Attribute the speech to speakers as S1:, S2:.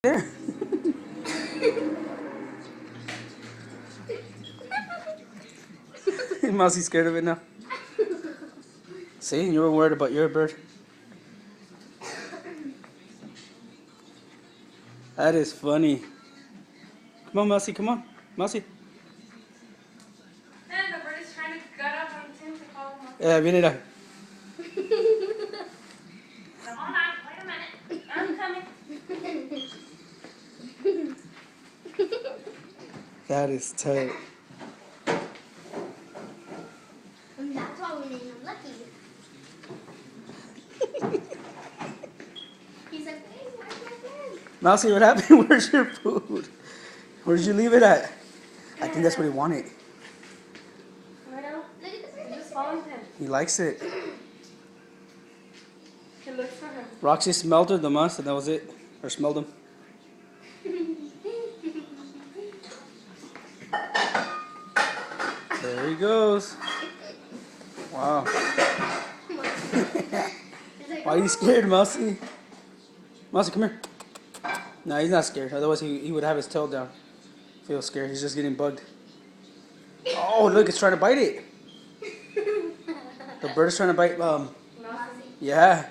S1: There. Mousy's scared of it now. See, you were worried about your bird. That is funny. Come on, Mousy, come on. Mousy.
S2: And the bird is trying to gut up on Tim to call him up.
S1: Yeah, viene la.
S2: Hold on, wait a minute. I'm coming.
S1: That is tight.
S3: And that's why we named him Lucky. He's like, hey, where's my friend?
S1: Mousy, what happened? Where's your food? Where did you leave it at? I think that's what he wanted.
S2: Right out.
S3: Look at the bird.
S2: Just follow him.
S1: He likes it.
S2: He looks for him.
S1: Roxy smelled her the most, and that was it. Or smelled him. There he goes. Wow. Why are you scared, Mousy? Mousy, come here. No, he's not scared. Otherwise, he would have his tail down. Feels scared. He's just getting bugged. Oh, look, it's trying to bite it. The bird is trying to bite.
S2: Nothing.
S1: Yeah.